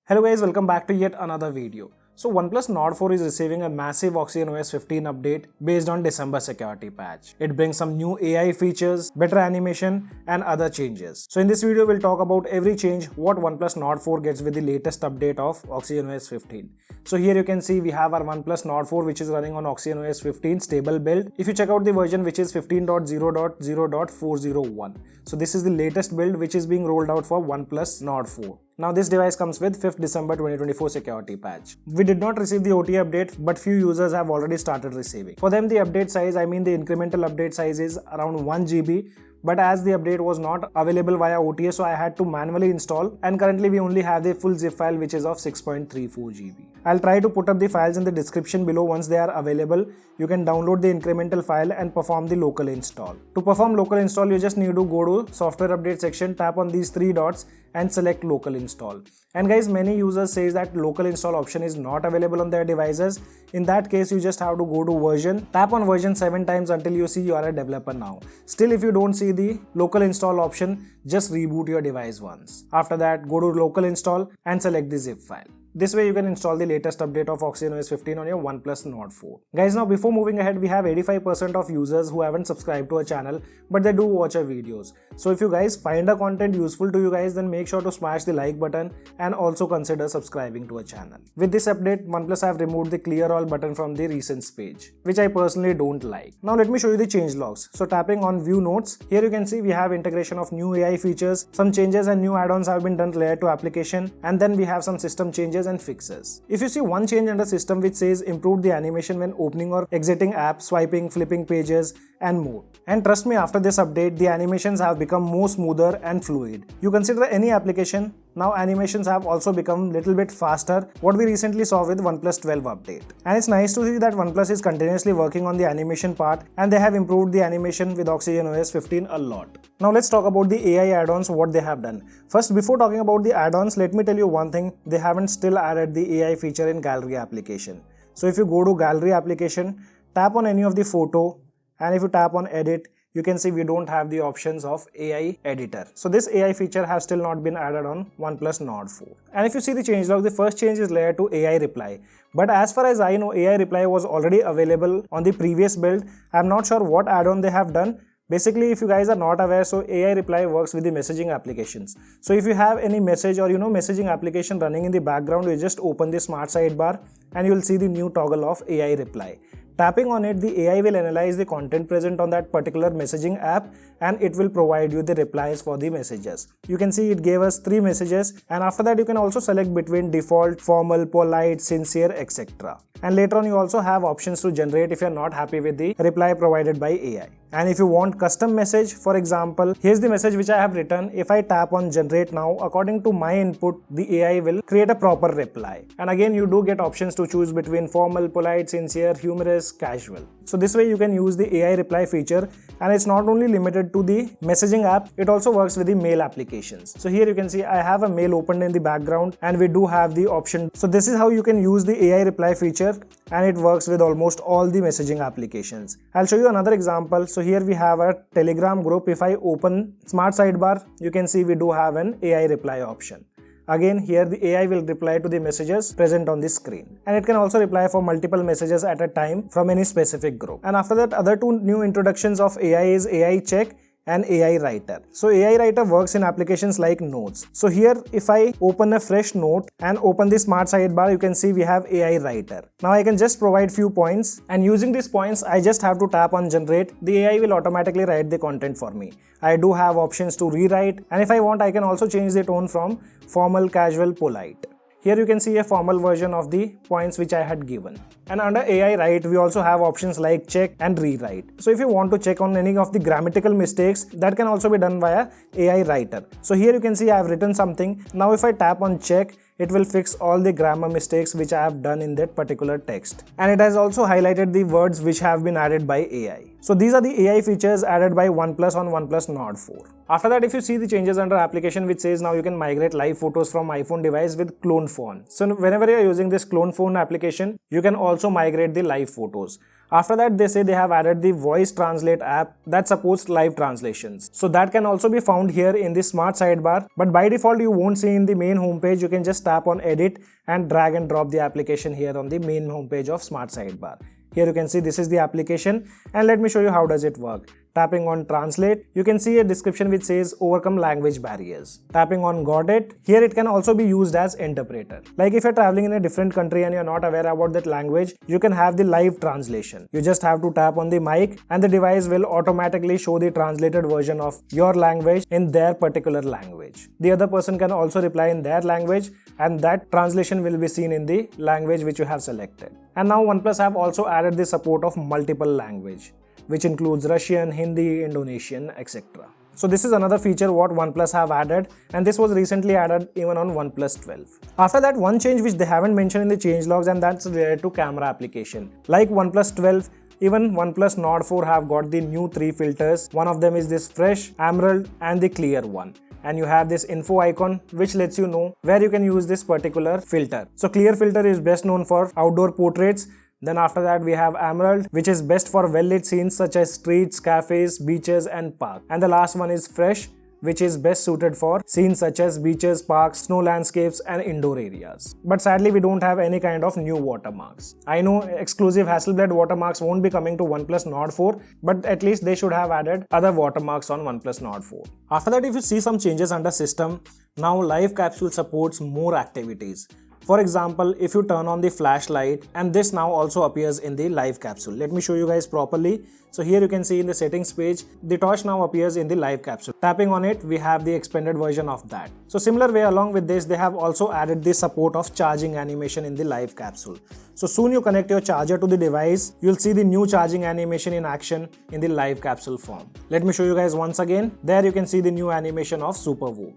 Hello guys, welcome back to yet another video. So OnePlus Nord 4 is receiving a massive OxygenOS 15 update based on December security patch. It brings some new AI features, better animation and other changes. So in this video we'll talk about every change what OnePlus Nord 4 gets with the latest update of OxygenOS 15. So here you can see we have our OnePlus Nord 4 which is running on OxygenOS 15 stable build. If you check out the version which is 15.0.0.401. So this is the latest build which is being rolled out for OnePlus Nord 4. Now this device comes with 5th December 2024 security patch. We did not receive the OTA update, but few users have already started receiving. For them the update size, the incremental update size is around 1 GB. But as the update was not available via OTA, so I had to manually install, and currently we only have the full zip file which is of 6.34 GB. I'll try to put up the files in the description below. Once they are available, you can download the incremental file and perform the local install. To perform local install, you just need to go to software update section, tap on these three dots and select local install. And guys, many users say that local install option is not available on their devices. In that case, you just have to go to version, tap on version 7 times until you see you are a developer now. Still, if you don't see the local install option, just reboot your device once. After that, go to local install and select the zip file. This way you can install the latest update of OxygenOS 15 on your OnePlus Nord 4. Guys, now before moving ahead, we have 85% of users who haven't subscribed to our channel, but they do watch our videos. So if you guys find our content useful to you guys, then make sure to smash the like button and also consider subscribing to our channel. With this update, OnePlus have removed the clear all button from the recents page, which I personally don't like. Now let me show you the change logs. So tapping on view notes, here you can see we have integration of new AI features, some changes and new add-ons have been done layer to application, and then we have some system changes and fixes. If you see one change under system which says improved the animation when opening or exiting apps, swiping, flipping pages and more. And trust me, after this update, the animations have become more smoother and fluid. You consider any application, now animations have also become little bit faster, what we recently saw with OnePlus 12 update. And it's nice to see that OnePlus is continuously working on the animation part and they have improved the animation with OxygenOS 15 a lot. Now let's talk about the AI add-ons, what they have done. First, before talking about the add-ons, let me tell you one thing, they haven't still added the AI feature in Gallery application. So if you go to Gallery application, tap on any of the photo, and if you tap on edit, you can see we don't have the options of AI editor. So this AI feature has still not been added on OnePlus Nord 4. And if you see the changelog, the first change is layer to AI reply. But as far as I know, AI reply was already available on the previous build. I'm not sure what add-on they have done. Basically, if you guys are not aware, so AI reply works with the messaging applications. So if you have any message or messaging application running in the background, you just open the smart sidebar and you will see the new toggle of AI reply. Tapping on it, the AI will analyze the content present on that particular messaging app and it will provide you the replies for the messages. You can see it gave us 3 messages, and after that you can also select between default, formal, polite, sincere, etc. And later on you also have options to generate if you are not happy with the reply provided by AI. And if you want custom message, for example, here's the message which I have written. If I tap on generate now, according to my input, the AI will create a proper reply. And again, you do get options to choose between formal, polite, sincere, humorous, casual. So this way you can use the AI reply feature, and it's not only limited to the messaging app, it also works with the mail applications. So here you can see I have a mail opened in the background and we do have the option. So this is how you can use the AI reply feature, and it works with almost all the messaging applications. I'll show you another example. So here we have a Telegram group. If I open smart sidebar, you can see we do have an AI reply option. Again, here the AI will reply to the messages present on the screen. And it can also reply for multiple messages at a time from any specific group. And after that, other 2 new introductions of AI is AI check and AI writer. So AI writer works in applications like notes. So here if I open a fresh note and open the smart sidebar, you can see we have AI writer. Now I can just provide few points, and using these points I just have to tap on generate. The AI will automatically write the content for me. I do have options to rewrite, and if I want I can also change the tone from formal, casual, polite. Here you can see a formal version of the points which I had given. And under AI write, we also have options like check and rewrite. So if you want to check on any of the grammatical mistakes, that can also be done via AI writer. So here you can see I have written something. Now if I tap on check, it will fix all the grammar mistakes which I have done in that particular text. And it has also highlighted the words which have been added by AI. So these are the AI features added by OnePlus on OnePlus Nord 4. After that, if you see the changes under application which says now you can migrate live photos from iPhone device with Clone Phone. So whenever you are using this Clone Phone application, you can also migrate the live photos. After that, they say they have added the voice translate app that supports live translations. So that can also be found here in the smart sidebar, but by default you won't see in the main homepage. You can just tap on edit and drag and drop the application here on the main homepage of smart sidebar. Here you can see this is the application, and let me show you how does it work. Tapping on translate, you can see a description which says overcome language barriers. Tapping on got it, here it can also be used as interpreter. Like if you're traveling in a different country and you're not aware about that language, you can have the live translation. You just have to tap on the mic and the device will automatically show the translated version of your language in their particular language. The other person can also reply in their language, and that translation will be seen in the language which you have selected. And now OnePlus have also added the support of multiple language, which includes Russian, Hindi, Indonesian, etc. So this is another feature what OnePlus have added, and this was recently added even on OnePlus 12. After that, one change which they haven't mentioned in the changelogs, and that's related to camera application. Like OnePlus 12, even OnePlus Nord 4 have got the new 3 filters. One of them is this fresh, emerald and the clear one. And you have this info icon which lets you know where you can use this particular filter. So clear filter is best known for outdoor portraits. Then after that we have emerald, which is best for well-lit scenes such as streets, cafes, beaches and parks. And the last one is fresh, which is best suited for scenes such as beaches, parks, snow landscapes and indoor areas. But sadly we don't have any kind of new watermarks. I know exclusive Hasselblad watermarks won't be coming to OnePlus Nord 4, but at least they should have added other watermarks on OnePlus Nord 4. After that, if you see some changes under system, now Live Capsule supports more activities. For example, if you turn on the flashlight, and this now also appears in the Live Capsule. Let me show you guys properly. So here you can see in the settings page, the torch now appears in the Live Capsule. Tapping on it, we have the expanded version of that. So similar way along with this, they have also added the support of charging animation in the Live Capsule. So soon you connect your charger to the device, you'll see the new charging animation in action in the Live Capsule form. Let me show you guys once again. There you can see the new animation of SuperVoo.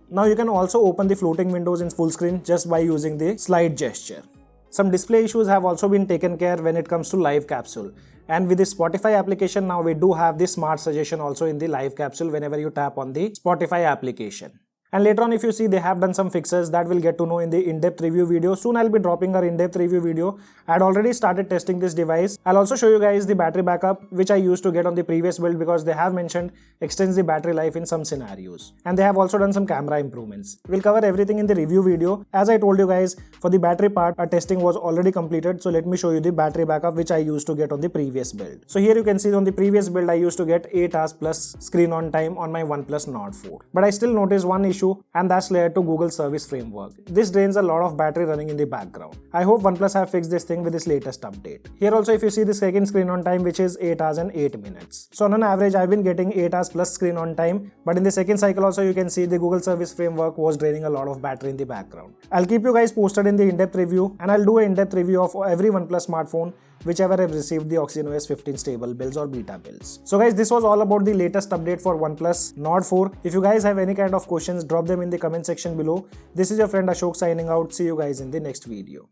Now you can also open the floating windows in full screen just by using the slide gesture. Some display issues have also been taken care when it comes to Live Capsule. And with the Spotify application, now we do have the smart suggestion also in the Live Capsule whenever you tap on the Spotify application. And later on, if you see, they have done some fixes that we'll get to know in the in-depth review video. Soon I'll be dropping our in-depth review video. I had already started testing this device. I'll also show you guys the battery backup, which I used to get on the previous build because they have mentioned extends the battery life in some scenarios. And they have also done some camera improvements. We'll cover everything in the review video. As I told you guys, for the battery part, our testing was already completed. So let me show you the battery backup, which I used to get on the previous build. So here you can see on the previous build, I used to get 8 hours plus screen on time on my OnePlus Nord 4. But I still noticed one issue, and that's related to Google Service Framework. This drains a lot of battery running in the background. I hope OnePlus have fixed this thing with this latest update. Here also, if you see the second screen on time, which is 8 hours and 8 minutes. So on an average, I've been getting 8 hours plus screen on time, but in the second cycle also you can see the Google Service Framework was draining a lot of battery in the background. I'll keep you guys posted in the in-depth review, and I'll do an in-depth review of every OnePlus smartphone whichever have received the OxygenOS 15 stable builds or beta builds. So guys, this was all about the latest update for OnePlus Nord 4. If you guys have any kind of questions, drop them in the comment section below. This is your friend Ashok signing out. See you guys in the next video.